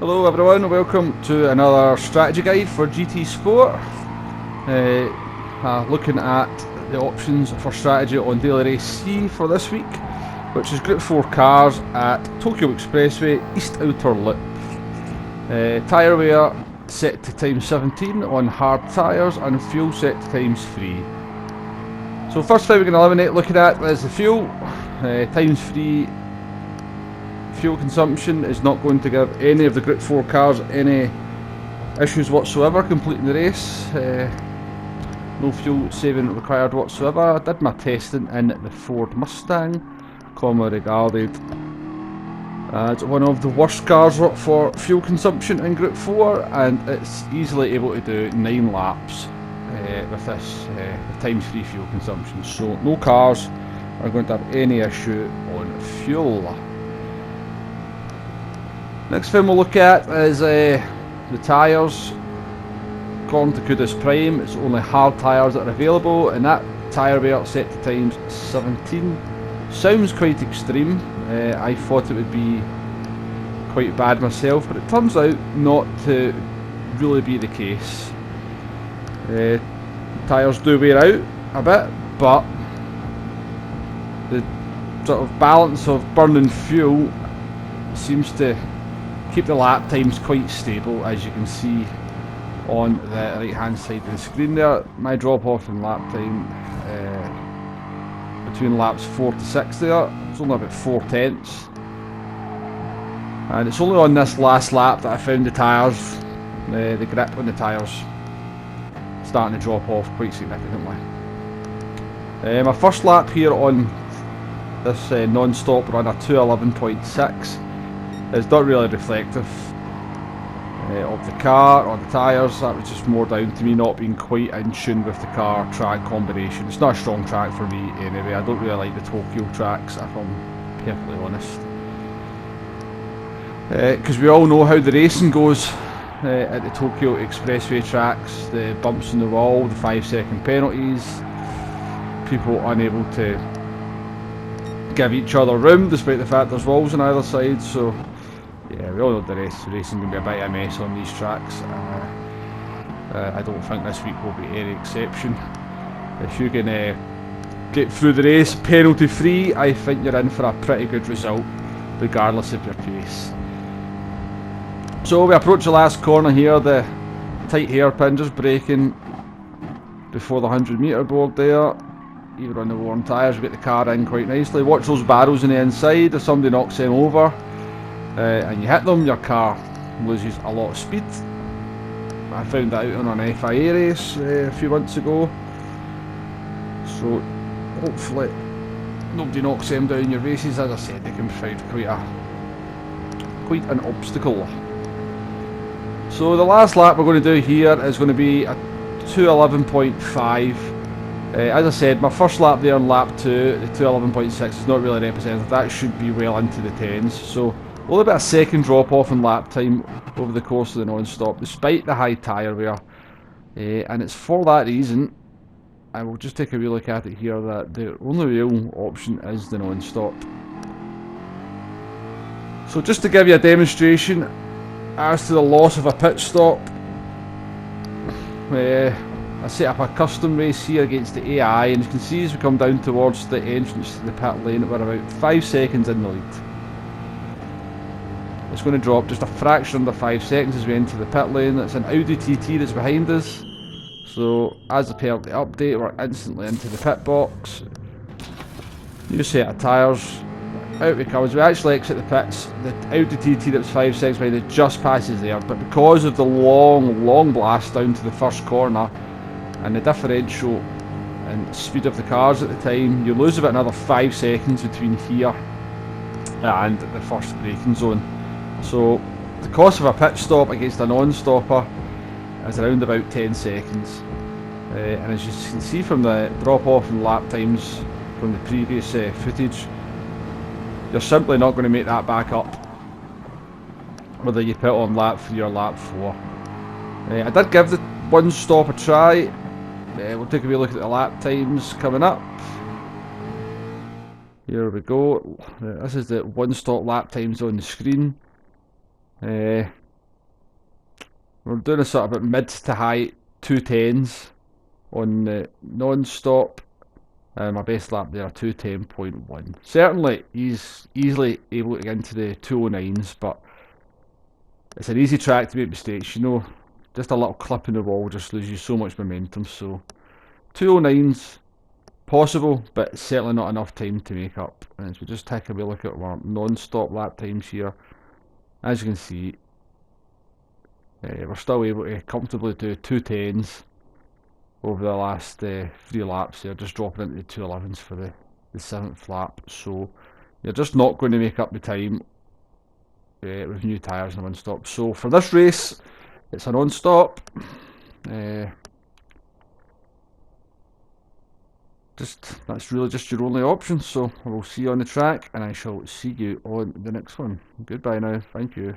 Hello everyone, welcome to another strategy guide for GT Sport. Looking at the options for strategy on Daily Race C for this week, which is Group 4 cars at Tokyo Expressway East Outer Loop. Tyre wear set to times 17 on hard tyres and fuel set to times 3. So first thing we're going to eliminate looking at is the fuel. Times 3 fuel consumption is not going to give any of the Group 4 cars any issues whatsoever completing the race. No fuel saving required whatsoever. I did my testing in the Ford Mustang, commonly regarded as one of the worst cars for fuel consumption in Group 4, and it's easily able to do 9 laps with this the times 3 fuel consumption, so no cars are going to have any issue on fuel. Next thing we'll look at is the tyres. According to Kudos Prime, it's only hard tyres that are available, and that tyre wear set to times 17 sounds quite extreme. I thought it would be quite bad myself, but it turns out not to really be the case. Tyres do wear out a bit, but the sort of balance of burning fuel seems to keep the lap times quite stable, as you can see on the right hand side of the screen there. My drop off in lap time between laps 4 to 6 there, it's only about 4/10, and it's only on this last lap that I found the tyres, the grip on the tyres starting to drop off quite significantly. My first lap here on this non-stop run, a 2:11.6, is not really reflective of the car or the tyres. That was just more down to me not being quite in tune with the car track combination. It's not a strong track for me anyway. I don't really like the Tokyo tracks, if I'm perfectly honest, because we all know how the racing goes at the Tokyo Expressway tracks. The bumps in the wall, the 5-second penalties, people unable to give each other room despite the fact there's walls on either side. So yeah, we all know the racing can be a bit of a mess on these tracks. I don't think this week will be any exception. If you can get through the race penalty free, I think you're in for a pretty good result regardless of your pace. So we approach the last corner here, the tight hairpin just braking before the 100-metre board there. Even on the worn tyres, we get the car in quite nicely. Watch those barrels on the inside. If somebody knocks them over and you hit them, your car loses a lot of speed. I found that out on an FIA race a few months ago, so hopefully nobody knocks them down your races. As I said, they can provide quite an obstacle. So the last lap we're going to do here is going to be a 2:11.5. As I said, my first lap there on lap 2, the 2:11.6 is not really representative. That should be well into the 10s. So only about a second drop off in lap time over the course of the non-stop, despite the high tyre wear. And it's for that reason, I will just take a wee look at it here, that the only real option is the non-stop. So just to give you a demonstration as to the loss of a pit stop, I set up a custom race here against the AI, and you can see as we come down towards the entrance to the pit lane, we're about 5 seconds in the lead. It's going to drop just a fraction under 5 seconds as we enter the pit lane. It's an Audi TT that's behind us, so as per the update, we're instantly into the pit box. New set of tyres, out we come. As we actually exit the pits, the Audi TT that was 5 seconds behind it just passes there, but because of the long blast down to the first corner and the differential and speed of the cars at the time, you lose about another 5 seconds between here and the first braking zone. So the cost of a pit stop against a non-stopper is around about 10 seconds. And as you can see from the drop off in lap times from the previous footage, you're simply not going to make that back up whether you pit on lap 3 or lap 4. I did give the one stop a try. We'll take a wee look at the lap times coming up. Here we go. This is the one stop lap times on the screen. We're doing a sort of about mid to high 210s on the non-stop. My base lap there, 210.1. Certainly, he's easily able to get into the 209s, but it's an easy track to make mistakes, you know. Just a little clip in the wall just loses you so much momentum, so 209s possible, but certainly not enough time to make up. And as we just take a wee look at our non-stop lap times here, as you can see, we're still able to comfortably do 210s over the last 3 laps there, just dropping into the 211s for the 7th lap. So you're just not going to make up the time with new tyres and non-stop. So for this race, it's a non-stop. That's really just your only option. So I will see you on the track, and I shall see you on the next one. Goodbye now. Thank you.